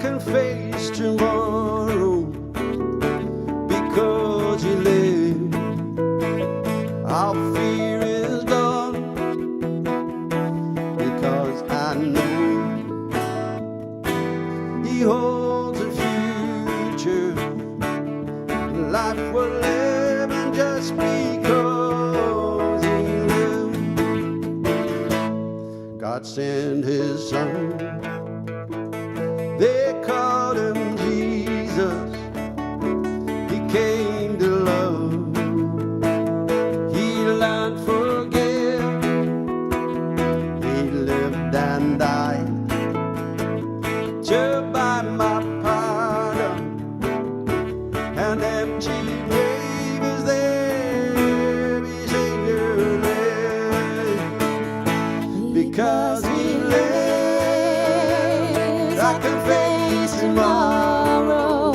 can face tomorrow because he lives. All fear is gone because I know he holds a future. Life we're living just because he lives. God sent his son. They called him Jesus. He came to love, heal and forgive. He lived and died to buy my pardon. An empty grave is there, his Savior lives. Because he lives, I can face tomorrow.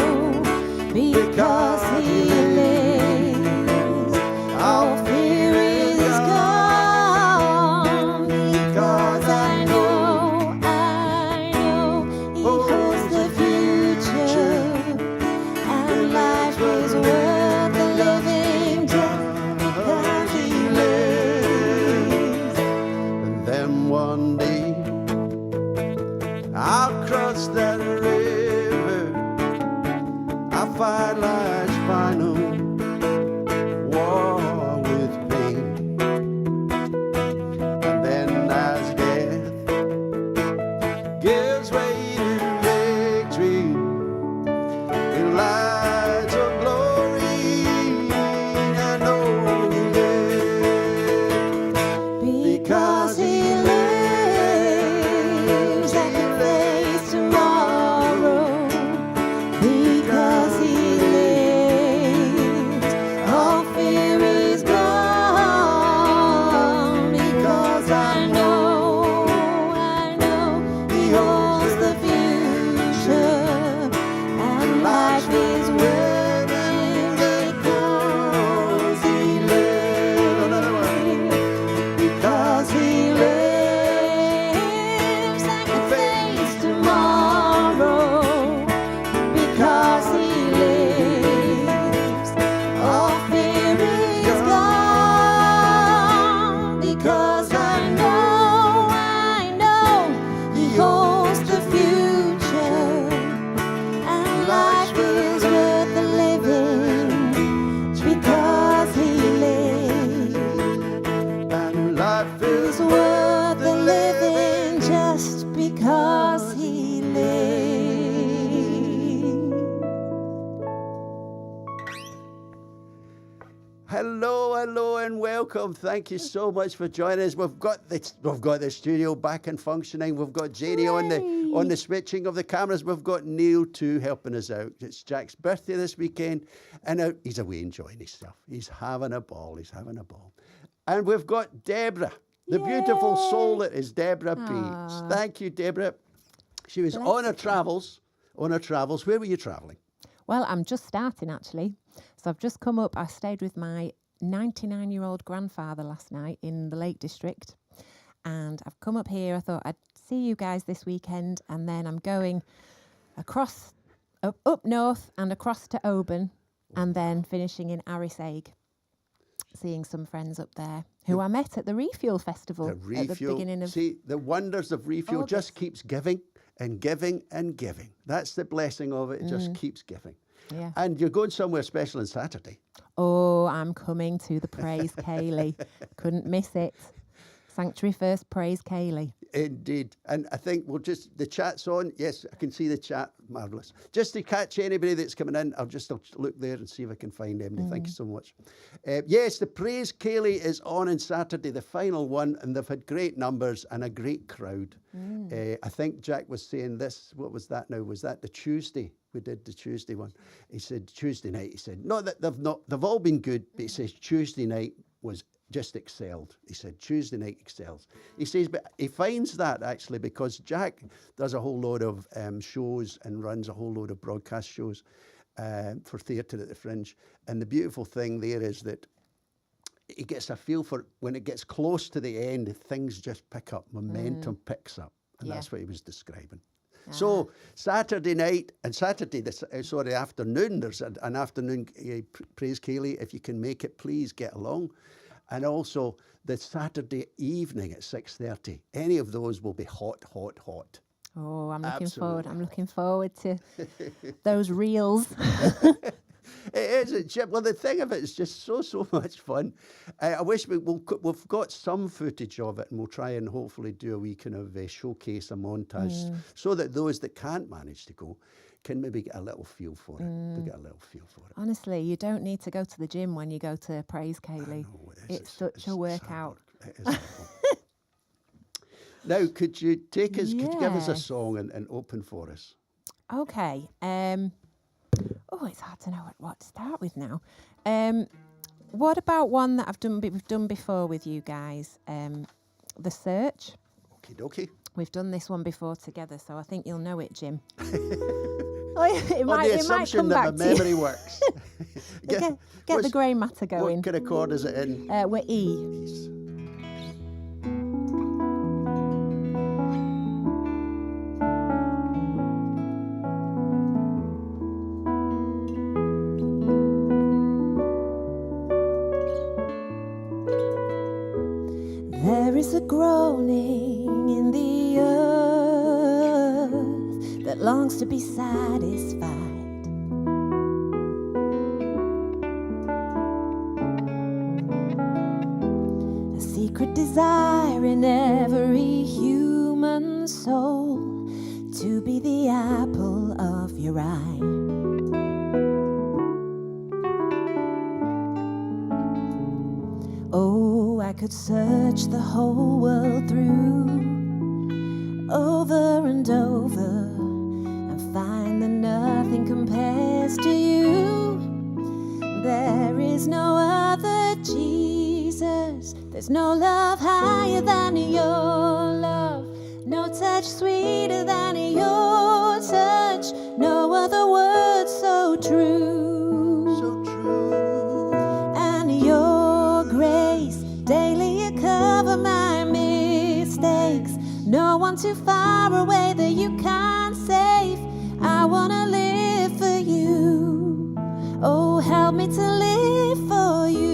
Because he lives, all fear is gone. Because I know he holds the future, and life is worth the living just because he lives. And then one day I'll cross that river. I'll fight life's final war with pain. And then as death gives way to victory, in lights of glory, I know he lives. Because he lives, I can face tomorrow. Because he lives, all fear is gone. Because I know he holds the future, and life is worth it because he lives. Another one. Because he lives, I can face tomorrow. Because he lives, all fear is gone. Because I know he holds the future, and life is worth the living because he lives. And life is worth the living just because he lives. Hello, and welcome. Thank you so much for joining us. We've got the studio back and functioning. We've got Janie on the switching of the cameras. We've got Neil too helping us out. It's Jack's birthday this weekend, and he's away enjoying himself. He's having a ball. And we've got Deborah, the beautiful soul that is Deborah Bates. Thank you, Deborah. She was on her travels. Where were you travelling? Well, I'm just starting actually. So I've just come up. I stayed with my 99-year-old grandfather last night in the Lake District. And I've come up here. I thought I'd see you guys this weekend. And then I'm going across, up north and across to Oban. And then finishing in Arisaig. Seeing some friends up there who I met at the Refuel Festival at the beginning of See, the wonders of Refuel just keeps giving and giving and giving. That's the blessing of it. It just keeps giving. Yeah. And you're going somewhere special on Saturday. Oh, I'm coming to the Praise Ceilidh. Couldn't miss it. Sanctuary First Praise Ceilidh. Indeed. And I think the chat's on. Yes, I can see the chat. Marvellous. Just to catch anybody that's coming in, I'll look there and see if I can find anybody. Thank you so much. Yes, the Praise Ceilidh is on Saturday, the final one, and they've had great numbers and a great crowd. I think Jack was saying this. What was that now? Was that the Tuesday? We did the Tuesday one. He said Tuesday night. He said not that they've all been good, but he says Tuesday night was just excelled. He said Tuesday night excels. He says, but he finds that actually because Jack does a whole load of shows and runs a whole load of broadcast shows for Theatre at the Fringe. And the beautiful thing there is that he gets a feel for when it gets close to the end, things just pick up, momentum picks up. And that's what he was describing. So Saturday night and Saturday, afternoon, there's an afternoon praise Kaylee. If you can make it, please get along. And also the Saturday evening at 6:30. Any of those will be hot, hot, hot. Oh, I'm looking Absolutely forward. I'm looking forward to those reels. It is, Jim. Well, the thing of it is just so much fun. I wish we've got some footage of it, and we'll try and hopefully do a wee kind of showcase, a montage, so that those that can't manage to go can maybe get a little feel for it. They get a little feel for it. Honestly, you don't need to go to the gym when you go to Praise Kaylee. It's such a workout. It is. Now, could you take us? Could you give us a Yes. song and open for us? Okay. It's hard to know what to start with now. What about one that we've done before with you guys? The Search. Okie dokie. We've done this one before together, so I think you'll know it, Jim. it On might the assumption come that back my to you. memory works. Get the what's- grey matter going. What kind of chord is it in? We're E. Please. There is a groaning in the earth that longs to be satisfied. A secret desire in every human soul to be the apple of your eye. Oh, I could search the whole world through, over and over, and find that nothing compares to you. There is no other Jesus. There's no love higher than your love. No touch sweeter than your touch. No other word so true. So true. And your grace, daily you cover my mistakes. No one too far away that you can't save. I wanna live for you. Oh, help me to live for you.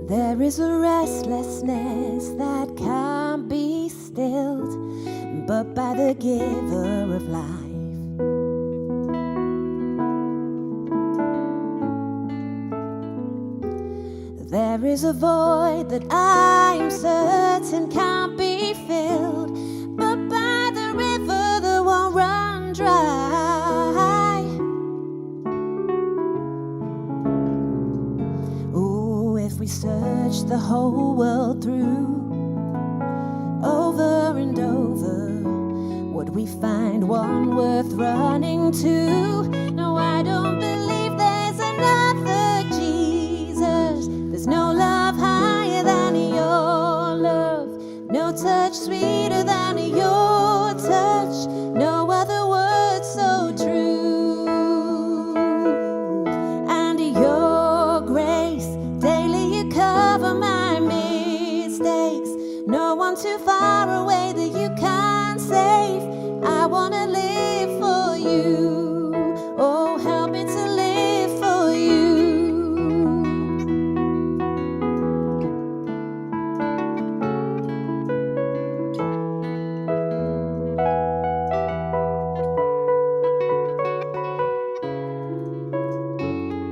There is a restlessness that can't be stilled, but by the giver of life. There is a void that I am certain can't be filled, but by the river that won't run dry. Oh, if we search the whole world through, over and over, would we find one worth running to? No, I don't believe there's another Jesus. There's no love higher than your love. No touch sweeter than your touch. No other word so true. And your grace, daily you cover my mistakes. No one too far away that you can't save. I wanna live for you. Oh, help me to live for you.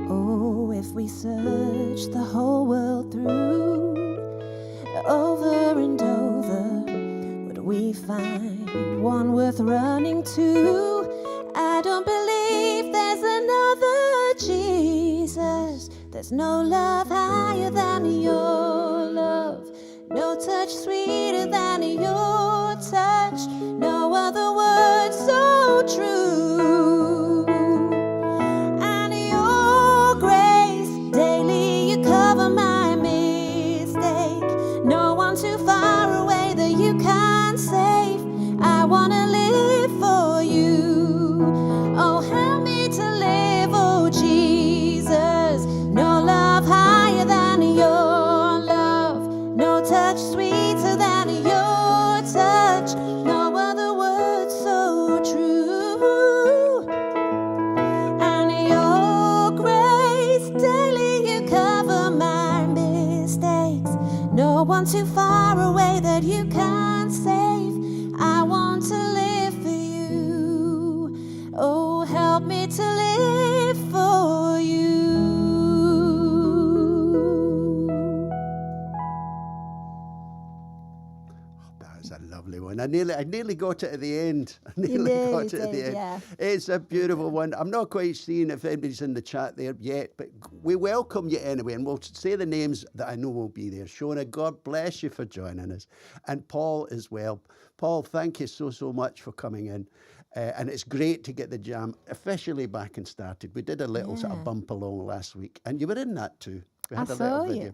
Oh, if we search the whole world through, over and over, would we find one worth running to? I don't believe there's another Jesus. There's no love higher than your love. No touch sweeter than your touch. No other word so true. And your grace, daily you cover my mistake. No one too far away that you can't save. I wanna live for you. one too far away that you can't save. I want to live for you. Oh, help me to live for you. That's a lovely one. I nearly got it at the end. I nearly nearly got it at the did, end. yeah. It's a beautiful one. I'm not quite seeing if anybody's in the chat there yet, but we welcome you anyway, and we'll say the names that I know will be there. Shona, God bless you for joining us, and Paul as well. Paul, thank you so much for coming in. And it's great to get the jam officially back and started. We did a little sort of bump along last week, and you were in that too. We I had a saw little you. video.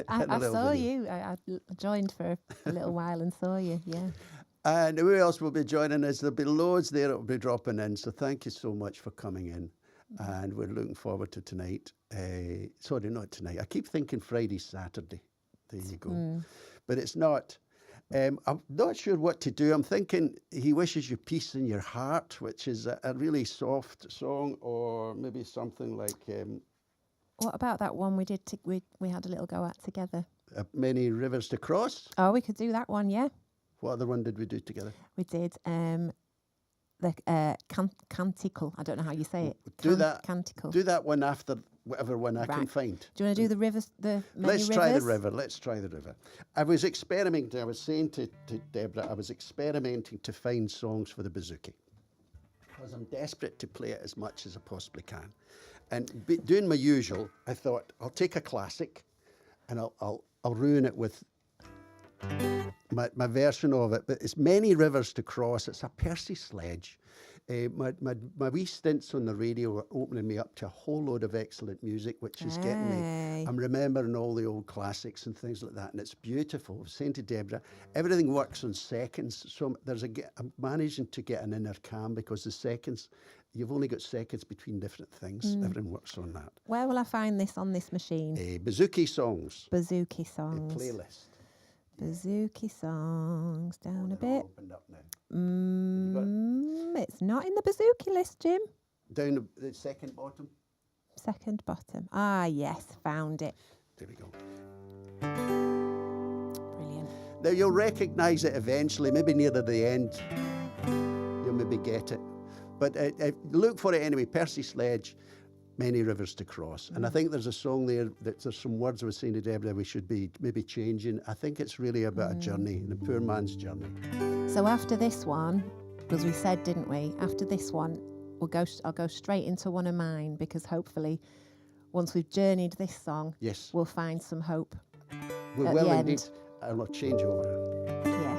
I saw you. I joined for a little while and saw you, yeah. And who else will be joining us? There'll be loads there that will be dropping in. So thank you so much for coming in. And we're looking forward to tonight. Sorry, not tonight. I keep thinking Friday, Saturday. There you go. But it's not. I'm not sure what to do. I'm thinking He Wishes You Peace in Your Heart, which is a really soft song, or maybe something like... What about that one we did? We had a little go at together. Many Rivers to Cross. Oh, we could do that one, yeah. What other one did we do together? We did the canticle. I don't know how you say it. Canticle. Do that one after whatever one I can find. Do you want to do the rivers? Let's try the river. Let's try the river. I was experimenting. I was saying to Deborah, I was experimenting to find songs for the bouzouki because I'm desperate to play it as much as I possibly can. And doing my usual, I thought I'll take a classic, and I'll ruin it with my version of it. But it's Many Rivers to Cross. It's a Percy Sledge. My wee stints on the radio are opening me up to a whole load of excellent music, which is getting me. I'm remembering all the old classics and things like that, and it's beautiful. I was saying to Deborah, everything works on seconds. So I'm managing to get an inner calm because the seconds, you've only got seconds between different things. Everything works on that. Where will I find this on this machine? Bouzouki songs. Bouzouki songs. A playlist. Bouzouki songs. Down a bit. Opened up now. It's not in the bouzouki list, Jim. Down the second bottom. Second bottom. Ah, yes, found it. There we go. Brilliant. Now you'll recognise it eventually, maybe near the end. You'll maybe get it. But look for it anyway. Percy Sledge, Many Rivers to Cross. And I think there's a song there, there's some words I was saying to Deborah we should be maybe changing. I think it's really about a journey, the poor man's journey. So after this one, because we said, didn't we? After this one, I'll go straight into one of mine, because hopefully once we've journeyed this song, yes, we'll find some hope. We will indeed. And we'll change over. Yeah.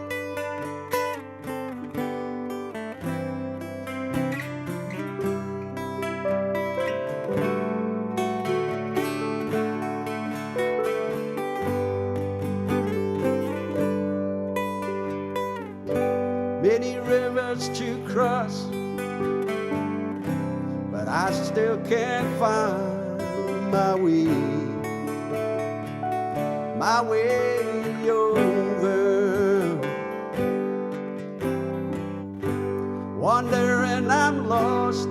Many rivers to cross, but I still can't find my way over. Wondering I'm lost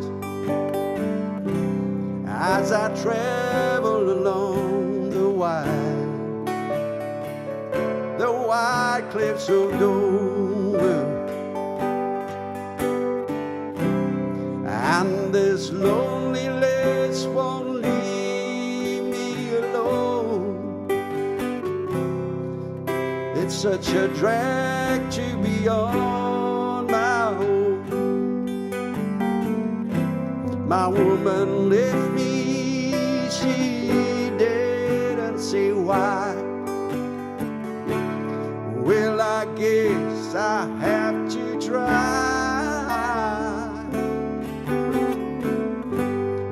as I travel along the wide cliffs of Dover. And this loneliness won't leave me alone. It's such a drag to be on my own. My woman left me, she didn't say why. Well, I guess I have to try.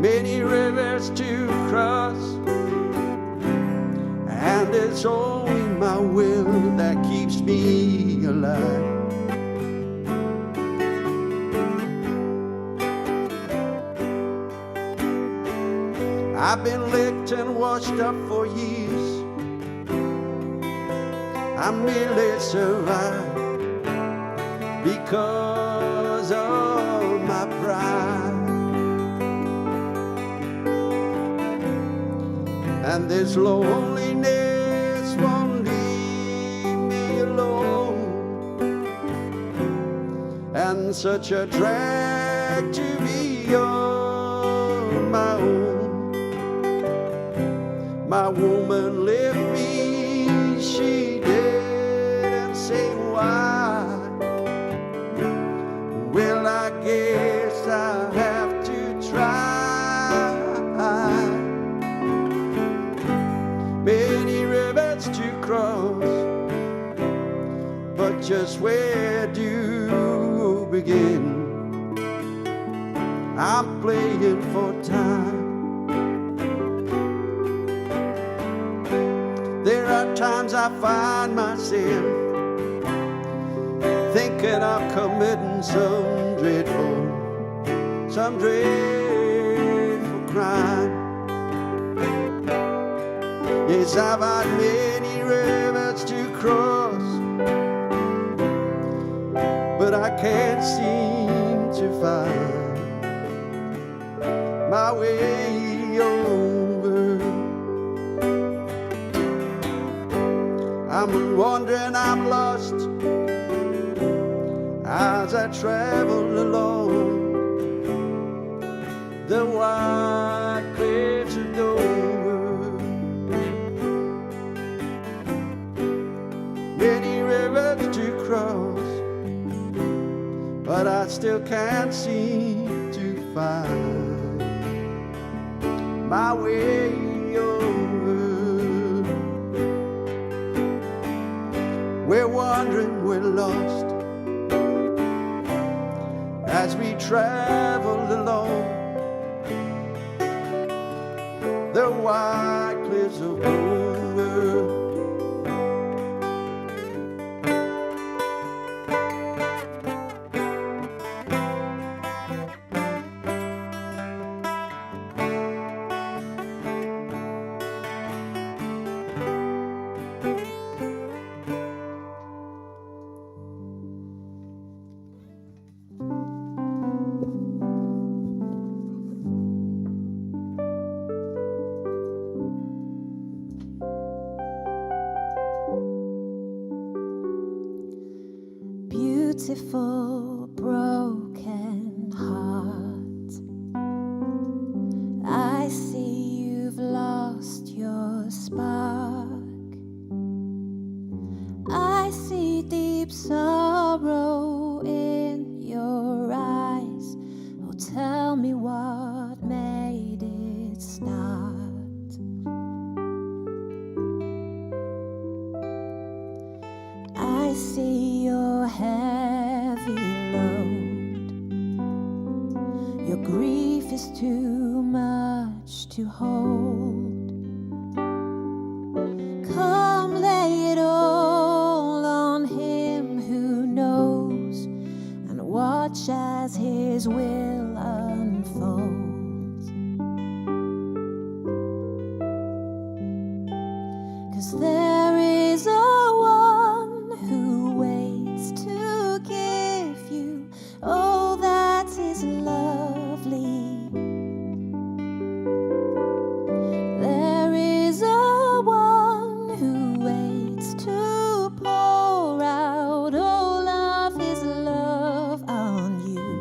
Many rivers to cross, and it's only my will that keeps me alive. I've been licked and washed up for years. I merely survived because of my pride. And this loneliness won't leave alone, and such a drag to be on my own. My woman left me, she did, and say why? Well, I guess I have to try. Many rivers to cross, but just where do you begin? I'm playing for time. There are times I find myself thinking I'm committing some dreadful crime. Yes, I've had many rivers to cross, but I can't seem to find my way over. I'm wandering, I'm lost as I travel along the white cliffs of Dover. Many rivers to cross, but I still can't seem to find my way over. We're wandering, we're lost as we travel along the white cliffs of Dover. Beautiful broken heart, I see you've lost your spark. I see deep sorrow in your eyes. Oh, tell me what made it start. I see your heavy load. Your grief is too much to hold. Come lay it all on him who knows, and watch as his will unfolds. 'Cause there is a one who waits to give you all that is lovely. There is a one who waits to pour out all of his love on you.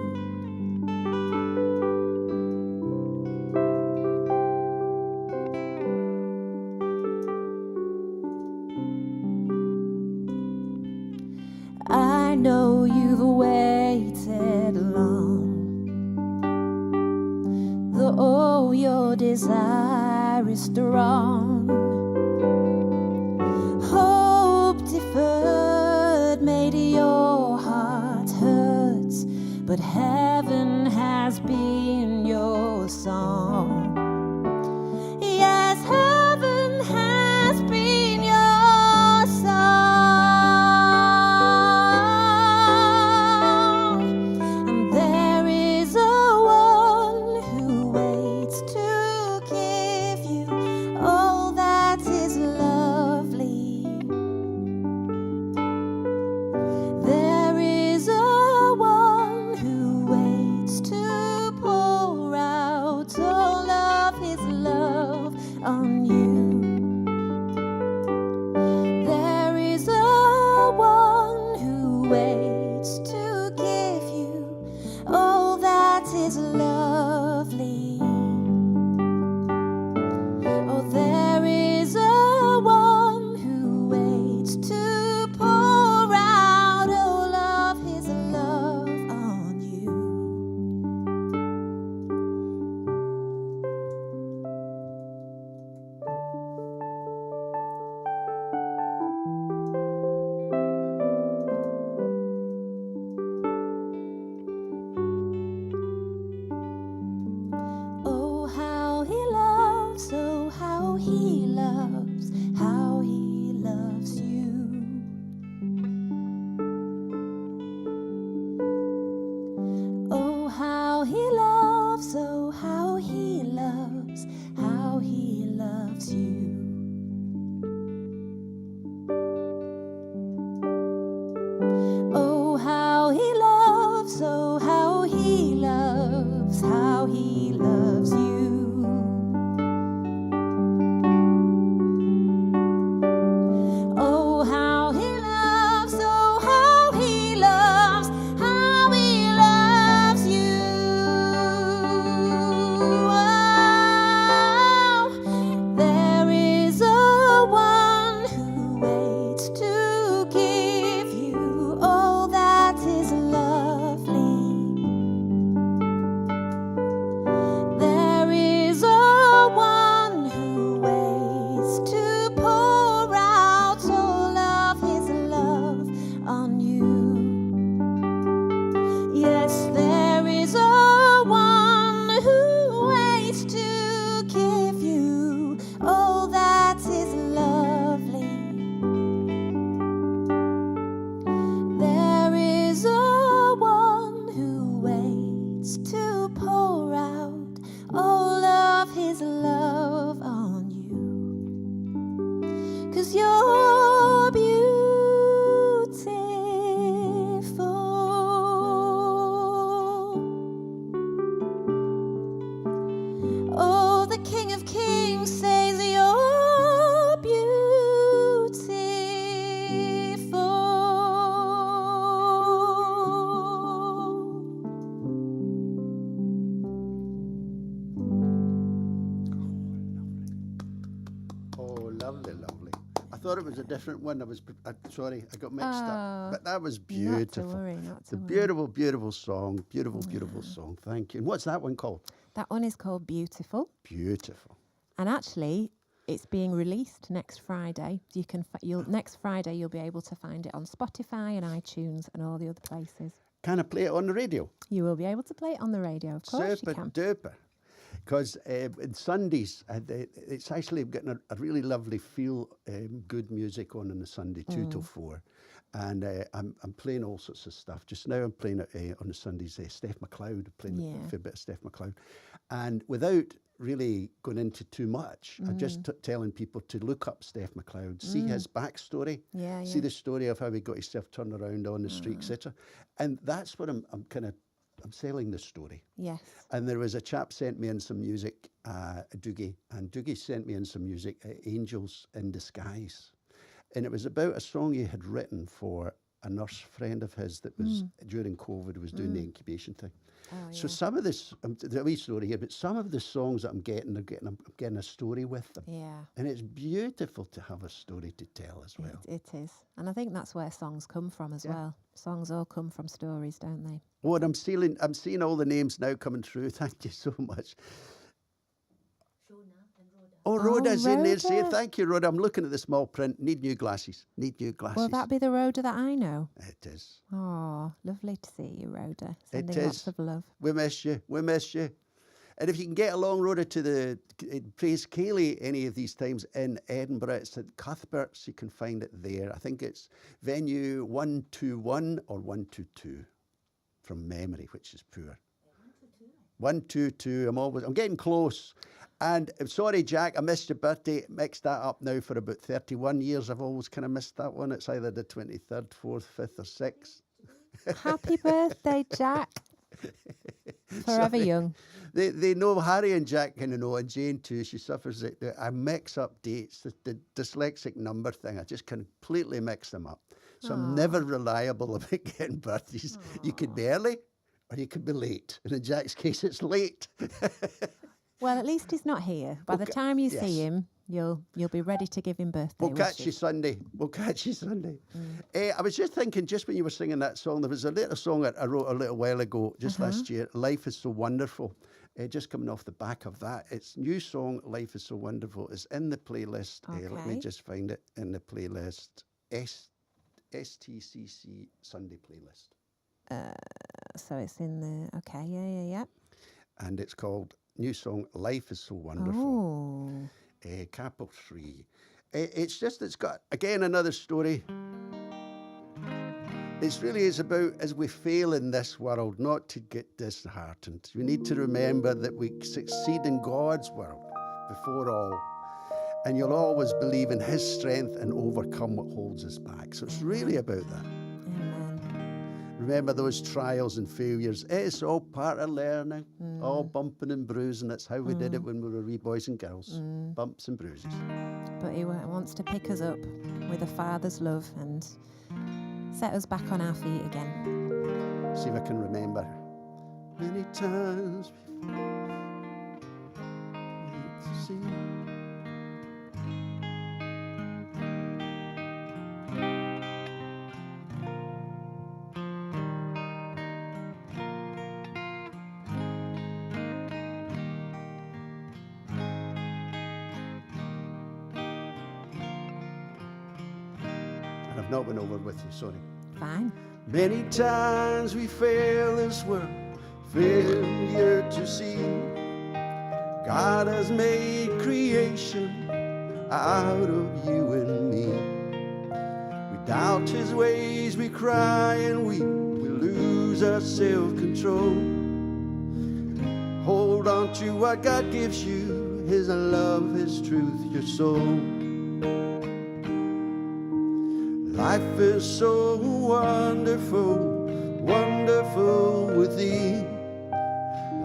I know you've waited long, though your desire is strong. Hope deferred made your heart hurt, but heaven has been your song. Yes, heaven has been your song. And there is a one who waits to give you all that is lovely. There is a one who waits waits to pour out all of his love on you. Yes, there is a one who waits to give you all that is lovely. There is a one who waits to pour out all of his love on you. 'Cause you're beautiful. Oh, the King of Kings says you're Oh, lovely, lovely. I thought it was a different one. Sorry, I got mixed up. But that was beautiful. Not to worry, not It's to a worry. beautiful, beautiful song. Beautiful, beautiful song. Thank you. And what's that one called? That one is called Beautiful. Beautiful. And actually, it's being released next Friday. Next Friday you'll be able to find it on Spotify and iTunes and all the other places. Can I play it on the radio? You will be able to play it on the radio, of course Super you can. duper. Because in Sundays, it's actually getting a really lovely feel good music on the Sunday, 2 till 4. And I'm playing all sorts of stuff. Just now I'm playing it on the Sundays, Steph McLeod, playing a fair bit of Steph McLeod. And without really going into too much, I'm just telling people to look up Steph McLeod, see his backstory, see the story of how he got himself turned around on the street, etc. And that's what I'm selling the story. Yes. And there was a chap sent me in some music, Dougie, and Dougie sent me in some music, Angels in Disguise. And it was about a song he had written for a nurse friend of his that was, during COVID, was doing the incubation thing. Oh, So some of this, there's a wee story here, but some of the songs that I'm getting a story with them. Yeah. And it's beautiful to have a story to tell as well. It is. And I think that's where songs come from as well. Songs all come from stories, don't they? Oh, and I'm seeing all the names now coming through. Thank you so much. Oh, Rhoda's in there. Say, thank you, Rhoda. I'm looking at the small print. Need new glasses. Will that be the Rhoda that I know? It is. Oh, lovely to see you, Rhoda. Sending It lots is. of love. We miss you. We miss you. And if you can get along, Rhoda, to the Praise Cayley any of these times in Edinburgh, it's at Cuthbert's. You can find it there. I think it's venue 121 or 122 from memory, which is poor. 122. I'm getting close. And I'm sorry, Jack, I missed your birthday. Mixed that up now for about 31 years. I've always kind of missed that one. It's either the 23rd, 4th, 5th, or 6th. Happy birthday, Jack. Forever young. They know, Harry and Jack kind of know, and Jane too. She suffers it. I mix up dates, the dyslexic number thing. I just completely mix them up. So I'm never reliable about getting birthdays. You could be early or you could be late. And in Jack's case, it's late. Well, at least he's not here. By the time you see him, you'll be ready to give him birthday We'll catch wishes. you Sunday. We'll catch you Sunday. I was just thinking, just when you were singing that song, there was a little song I wrote a little while ago, just last year, Life is So Wonderful. Just coming off the back of that. It's new song, Life is So Wonderful. It's in the playlist. Let me just find it in the playlist. STCC Sunday playlist. So it's in the... Okay, yeah. And it's called, new song, Life is So Wonderful. Oh. Capital 3. It's got, again, another story. It really is about, as we fail in this world, not to get disheartened. We need to remember that we succeed in God's world before all. And you'll always believe in His strength and overcome what holds us back. So it's really about that. Amen. Remember those trials and failures. It's all part of learning, all bumping and bruising. That's how we did it when we were wee boys and girls. Bumps and bruises. But He wants to pick us up with a Father's love and set us back on our feet again. See if I can remember. Many times before. And I've not been over with you, sorry. Fine. Many times we fail this world, failure to see. God has made creation out of you and me. We doubt his ways, we cry and we lose our self-control. Hold on to what God gives you, his love, his truth, your soul. Life is so wonderful, wonderful with thee.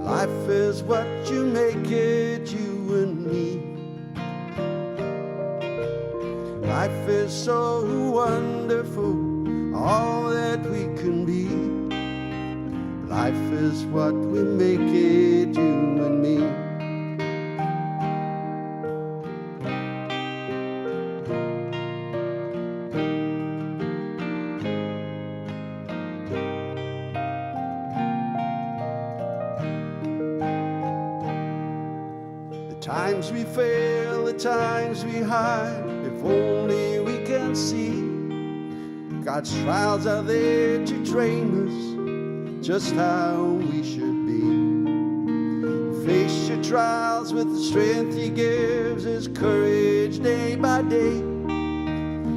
Life is what you make it, you and me. Life is so wonderful, all that we can be. Life is what we make it, you and me. Times we fail, the times we hide, if only we can see. God's trials are there to train us just how we should be. Face your trials with the strength he gives, his courage day by day.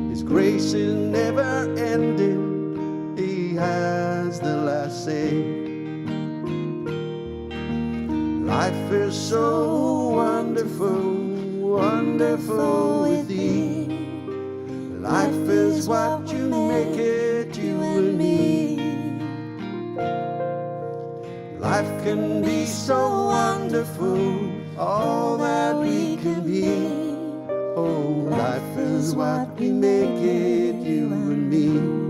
His grace is never ending, he has the last say. Life is so wonderful, wonderful with thee. Life is what you make it, you and me. Life can be so wonderful, all that we can be. Oh, life is what we make it, you and me.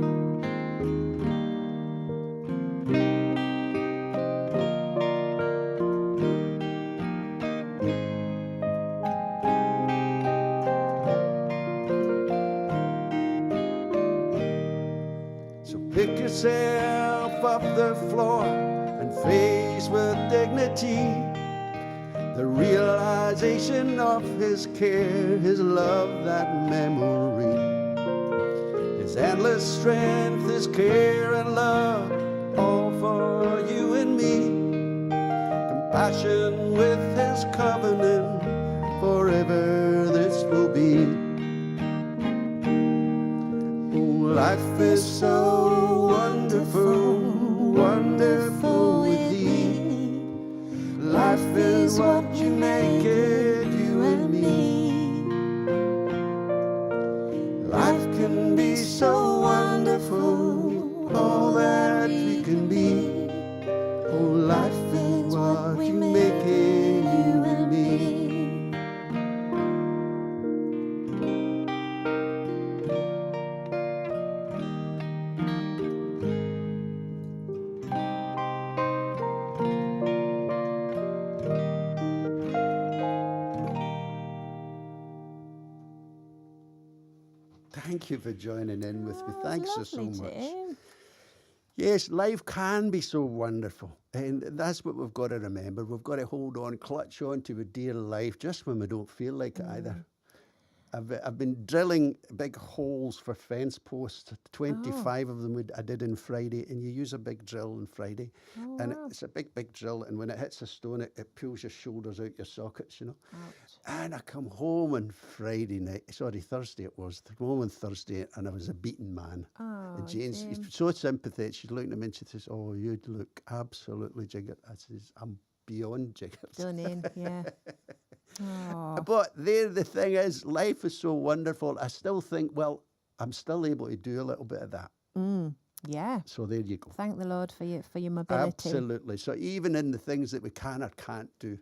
Pick yourself up the floor and face with dignity the realization of his care, his love, that memory, his endless strength, his care and love, all for you and me. Compassion with his covenant, forever this will be. Life is so wonderful, wonderful with thee. Life is what you make it, you and me. Life can be so wonderful, all that we can be. Oh, life is what you make it, you and me. Thank you for joining in with me. Thanks so much. Jim. Yes, life can be so wonderful. And that's what we've got to remember. We've got to hold on, clutch on to a dear life just when we don't feel like it either. I've been drilling big holes for fence posts, 25 of them I did on Friday, and you use a big drill on Friday. And it's a big drill, and when it hits a stone, it pulls your shoulders out your sockets, you know. Ouch. And I come home on Thursday it was. I come home on Thursday, and I was a beaten man. Oh, And Jane's Jim. so sympathetic. She's looking at me and she says, "Oh, you look absolutely jiggered." I says, "I'm beyond jiggered." Done in, yeah. Oh, But there, the thing is, life is so wonderful. I still think, well, I'm still able to do a little bit of that. yeah. So there you go. Thank the Lord for your mobility. Absolutely. So even in the things that we can or can't do,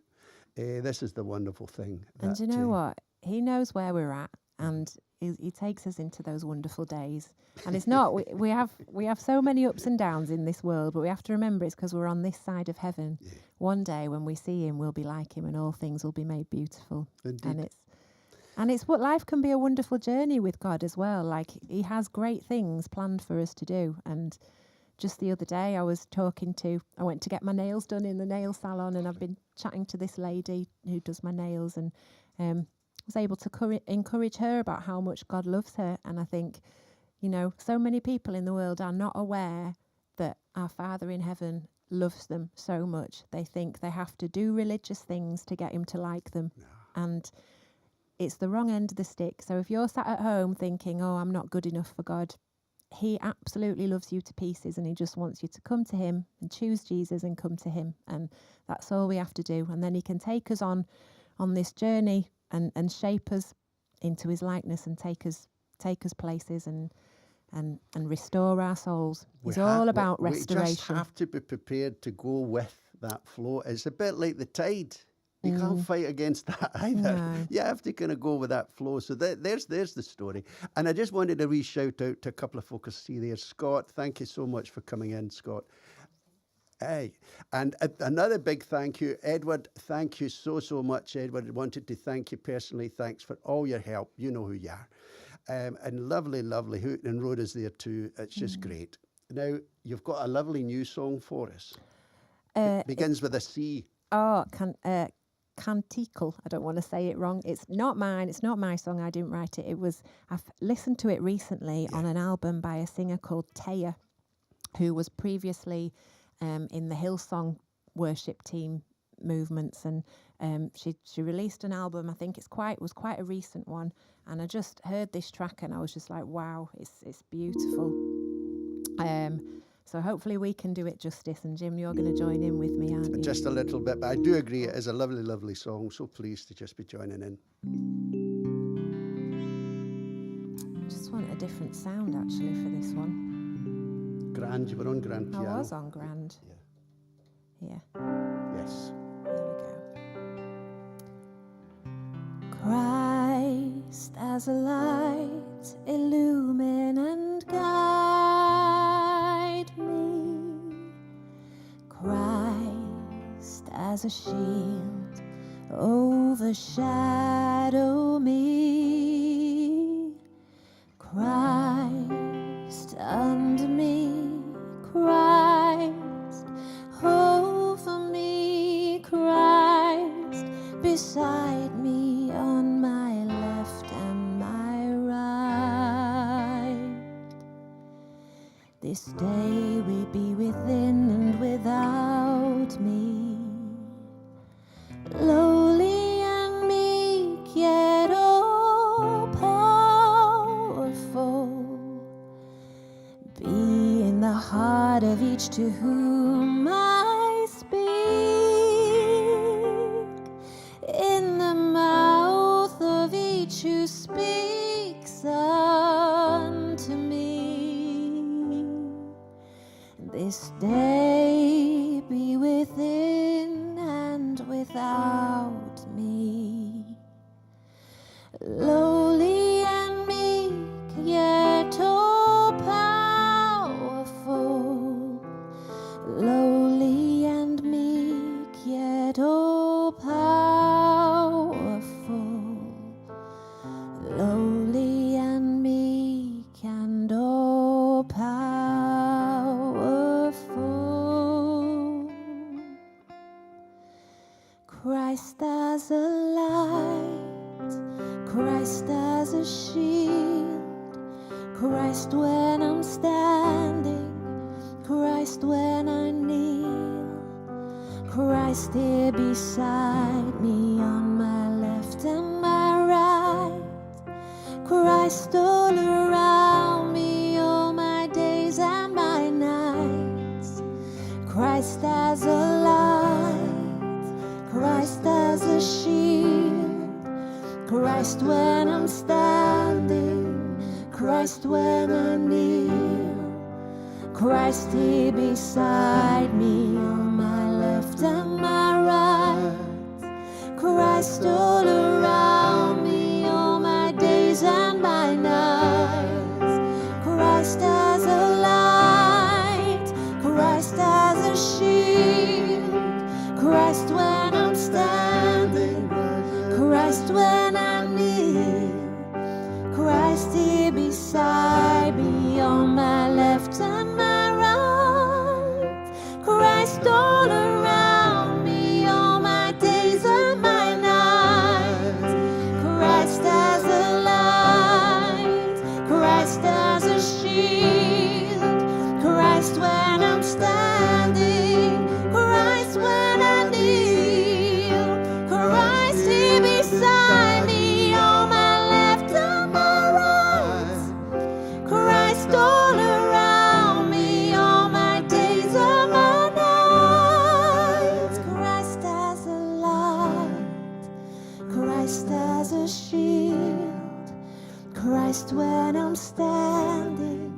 this is the wonderful thing. And that, you know what? He knows where we're at, and he takes us into those wonderful days. And it's not we have so many ups and downs in this world, but we have to remember it's because we're on this side of heaven. Yeah. One day when we see him, we'll be like him, and all things will be made beautiful. Indeed. And it's what life can be, a wonderful journey with God as well. Like, he has great things planned for us to do. And just the other day, I went to get my nails done in the nail salon, and I've been chatting to this lady who does my nails, and was able to encourage her about how much God loves her. And I think You know, so many people in the world are not aware that our Father in heaven loves them so much. They think they have to do religious things to get him to like them. No. And it's the wrong end of the stick. So if you're sat at home thinking, oh, I'm not good enough for God, he absolutely loves you to pieces, and he just wants you to come to him and choose Jesus and come to him. And that's all we have to do. And then he can take us on this journey and shape us into his likeness and take us places and restore our souls. It's all about restoration. We just have to be prepared to go with that flow. It's a bit like the tide. You can't fight against that either. No. You have to kind of go with that flow. So there's the story. And I just wanted to shout out to a couple of folks. See there, Scott. Thank you so much for coming in, Scott. Hey, and another big thank you, Edward. Thank you so much, Edward. I wanted to thank you personally. Thanks for all your help. You know who you are. And lovely Hooten and Rhoda's there too. It's just great. Now, you've got a lovely new song for us. It begins with a C. Oh, Canticle. I don't want to say it wrong. It's not mine. It's not my song. I didn't write it. I've listened to it recently on an album by a singer called Taya, who was previously in the Hillsong worship team movements, and she released an album. I think it was quite a recent one, and I just heard this track and I was just like, wow, it's beautiful. So hopefully we can do it justice, and Jim, you're going to join in with me, aren't you? Just a little bit, but I do agree it is a lovely song. So pleased to just be joining in. Just want a different sound actually for this one. Grand, you were on grand piano. I was on grand. Yeah. Yes. There we go. Christ as a light, illumine and guide me. Christ as a shield, overshadow me. Christ under me, Christ over me, Christ beside me on my left and my right. This day we be within and without me, lowly and meek, yet all powerful. Be in the heart of each to whom I speak, in the mouth of each who speaks unto me. This day be within and without me, lowly and meek, yet all powerful, lowly and meek, yet all powerful, lowly and meek and all powerful. Christ as a light, Christ as a shield, Christ when I'm standing, Christ when I kneel, Christ here beside me on my left and my right, Christ all around me all my days and my nights, Christ as a light, Christ as a shield, Christ when I'm standing, Christ when I kneel, Christ here beside me on my left and my right, Christ all around me all my days and my nights, Christ as a light, Christ as a shield, Christ when I'm standing, Christ when I kneel, Christ here beside me on my left and my right, Christ all around me all my days and my nights, Christ as a light, Christ as a Christ when I'm standing,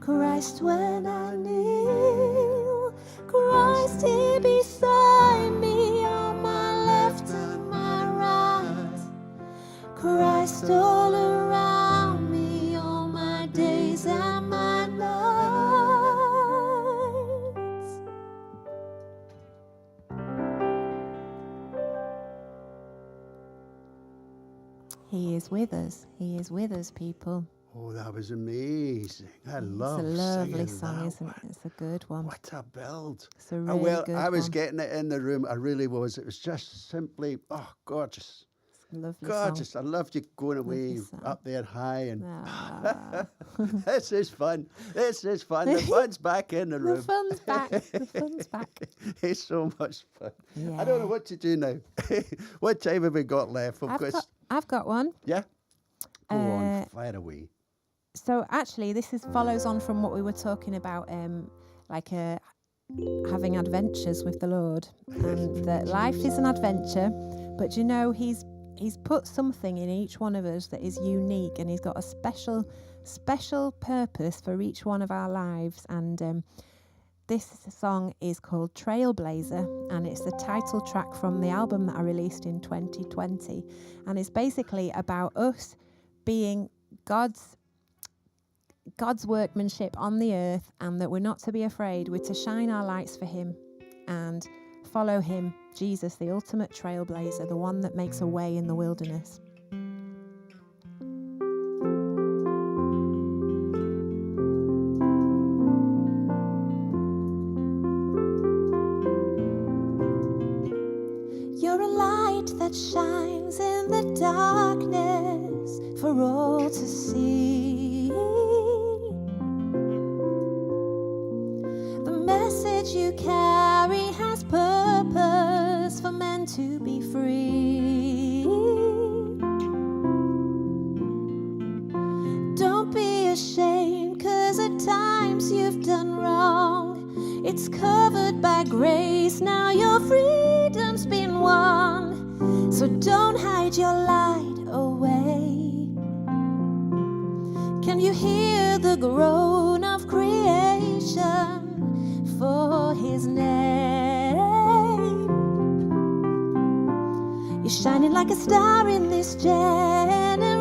Christ when I kneel, Christ here beside me on my left and my right, Christ all around me all my days and my nights. He is with us. He is with us, people. Oh, that was amazing. I love It's a lovely singing song, that isn't it? It's a good one. What a build. It's a really good I was one. getting it in the room. I really was. It was just simply, gorgeous. It's a lovely Gorgeous. song. I loved you going away Lovely song. up there high. And Ah. this is fun. This is fun. The fun's back in the The room. fun's back. The fun's back. It's so much fun. I don't know what to do now. What time have we got left? I've got one. Yeah? Go on. Uh, Fire away. So actually, this follows on from what we were talking about, having adventures with the Lord, and that life is an adventure. But you know, He's put something in each one of us that is unique, and He's got a special purpose for each one of our lives. And this song is called Trailblazer, and it's the title track from the album that I released in 2020, and it's basically about us being God's workmanship on the earth, and that we're not to be afraid. We're to shine our lights for Him and follow Him, Jesus, the ultimate trailblazer, the one that makes a way in the wilderness. You're a light that shines in the darkness for all to see. The message you carry has purpose for men to be free. Don't be ashamed, 'cause at times you've done wrong. It's covered by grace, now your freedom's been won. So don't hide your light away. Can you hear the groan of creation for His name? You're shining like a star in this generation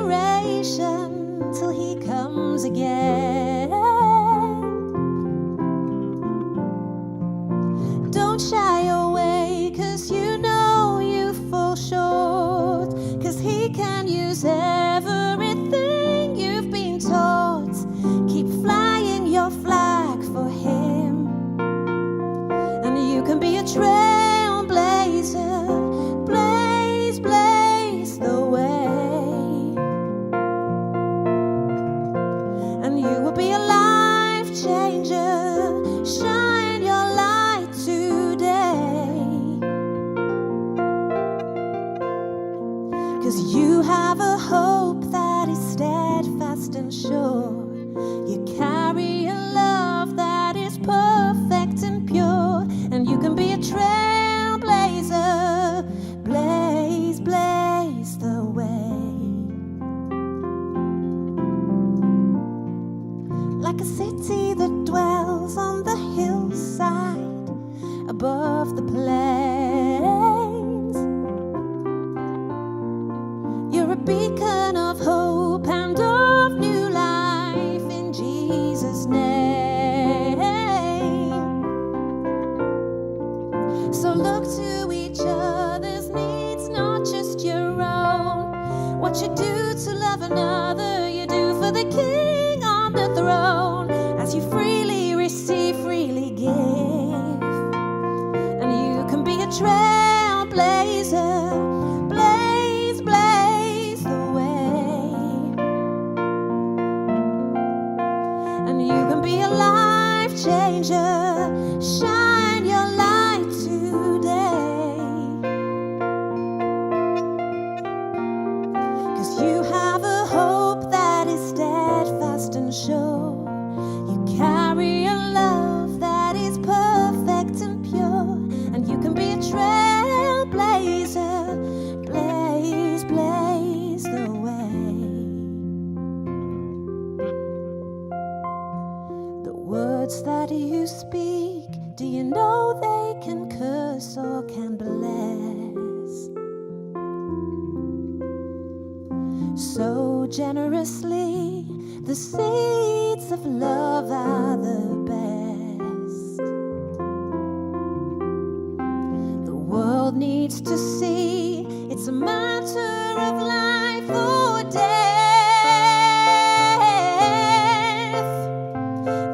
till He comes again. Don't shy away, 'cause you know you fall short, 'cause He can use everything you've been taught. Keep flying your flag for Him, and you can be a trailblazer. Blaze, blaze the way, and you will be a life changer. Shine your light today, 'cause you have a hope that is steadfast and sure. You carry a love that is perfect and pure, and you can be a trailblazer. Blaze, blaze the way. Like a city that dwells on the hillside above the plains, you're a beacon of hope and of new life in Jesus' name. So look to each other's needs, not just your own. What you do to love another, you do for the King on the throne. As you freely receive, freely give, and you can be a trailblazer. Blaze, blaze the way, and you can be a life changer. Shine your light today, 'cause you have a hope that is steadfast and sure. You carry a love that is perfect and pure, and you can be a trailblazer. Blaze, blaze the way. words that you speak, do you know they can curse or can bless? So generously, the seeds of love are the best. The world needs to see it's a matter of life or death.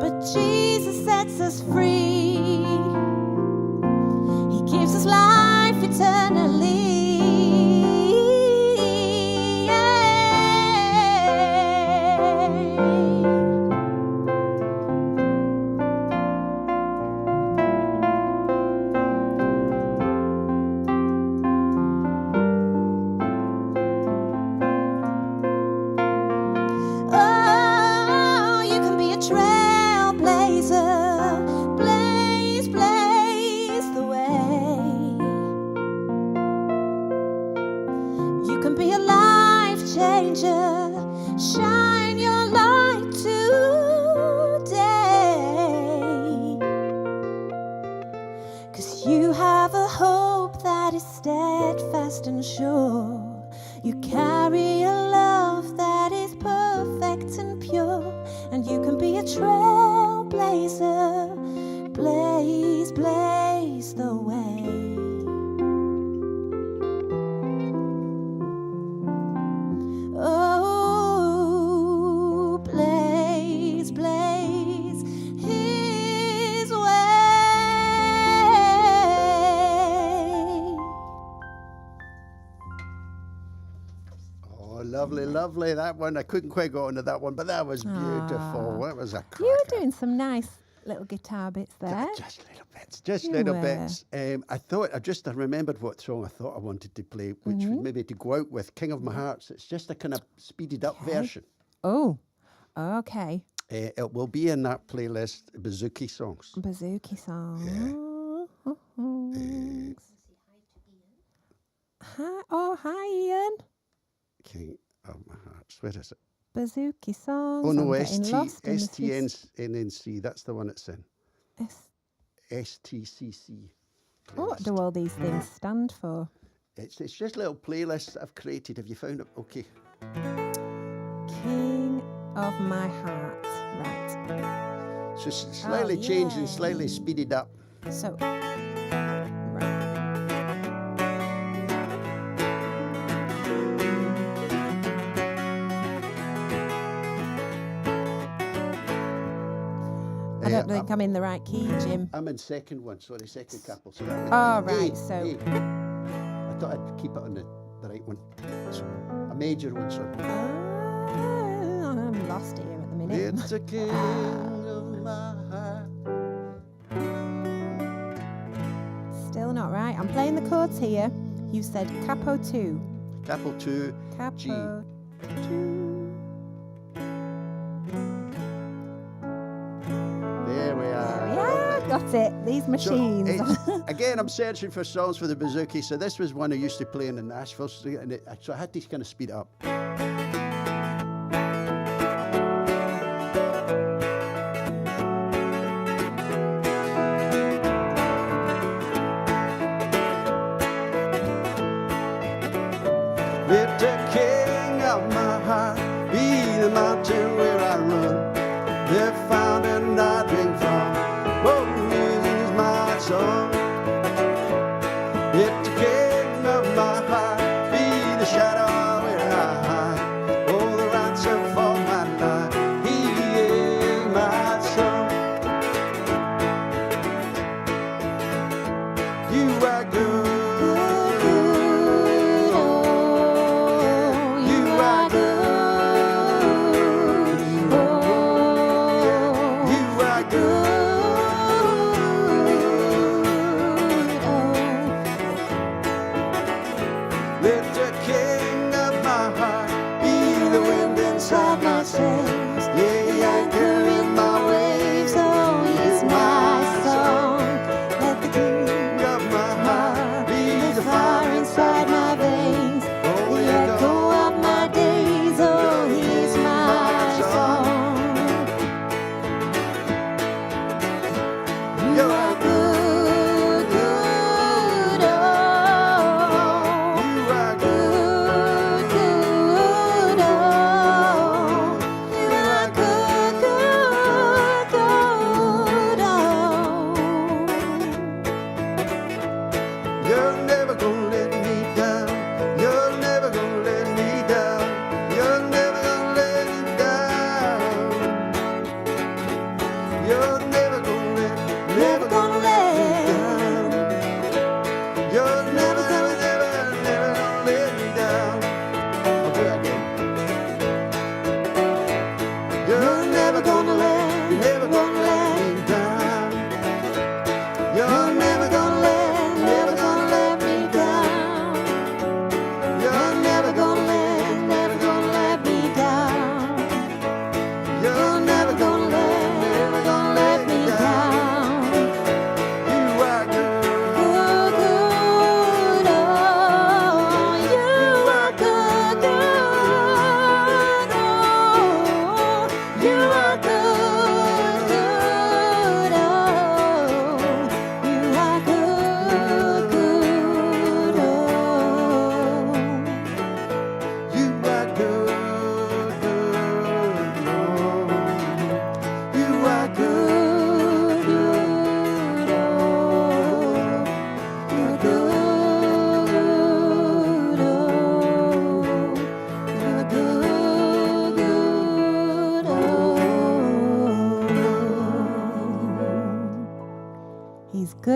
But Jesus sets us free. He gives us life eternally. Oh, you can be a trailblazer. Blaze, blaze the way. You can be a life changer. Shine your light today. 'Cause you have a hope that is steadfast and sure. You carry a love that is perfect and pure. And you can be a trailblazer. Blaze, blaze the way. Oh, blaze, blaze His way. Oh, lovely, lovely. That one, I couldn't quite go into that one, but that was beautiful. That was a cracker. You were doing some nice little guitar bits there. Just little bits, just You little were. bits. I remembered what song I thought I wanted to play, which Mm-hmm. would maybe to go out with, King of My Hearts. It's just a kind of speeded up version. Oh, okay. It will be in that playlist, Bouzouki songs. Bouzouki songs. Hi, oh, hi, Ian. King of My Hearts. Where is it? Bouzouki songs. Oh no, I'm getting lost in the STNNC. That's the one it's in. S- STCC. What playlist. do all these things stand for? It's just little playlists that I've created. Have you found it? Okay. King of My Heart. Right. So slightly changed and slightly yay. speeded up. So, right. I don't think I'm in the right key, Jim. I'm in second one, sorry, second couple. So that would Oh, be right, A, so- A. I thought I'd keep it on the right one. So, a major one, sorry. I'm lost here at the minute. It's a king of my heart. Still not right. I'm playing the chords here. You said capo 2. Capital 2, Capo G. 2. There we are. Yeah, got it. These So machines. again, I'm searching for songs for the bouzouki. So this was one I used to play in the Nashville Street, and so I had to kind of speed it up. Let the king of my heart be the mountain where I run, the fountain I drink from. Oh, music is my song. Let the king of my heart be the shadow where I hide.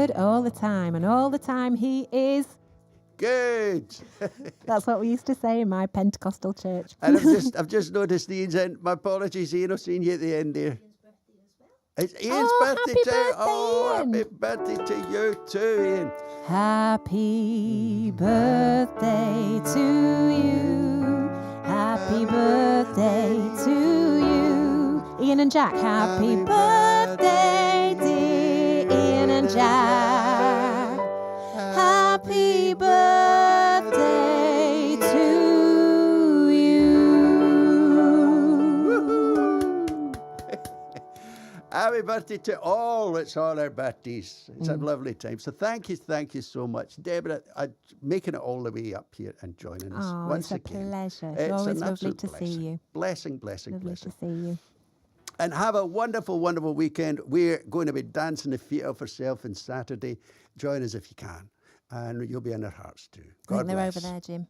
good all the time, and all the time he is good. That's what we used to say in my Pentecostal church. And I've just noticed Ian's in. My apologies, Ian, I've seen you at the end there. It's Ian's birthday happy too. birthday, Oh, Ian. happy birthday to you too, Ian. Happy birthday to you. Happy birthday to you. Ian and Jack, happy birthday, dear Ian and Jack. Happy birthday to you. Happy birthday to all. It's all our birthdays. It's a lovely time. So thank you so much, Deborah, making it all the way up here and joining us once it's a again. pleasure. It's Always an lovely absolute to see you. Blessing. Lovely to see you. And have a wonderful, wonderful weekend. We're going to be dancing the feet off ourselves on Saturday. Join us if you can. And you'll be in our hearts too. I think God they're bless. over there, Jim.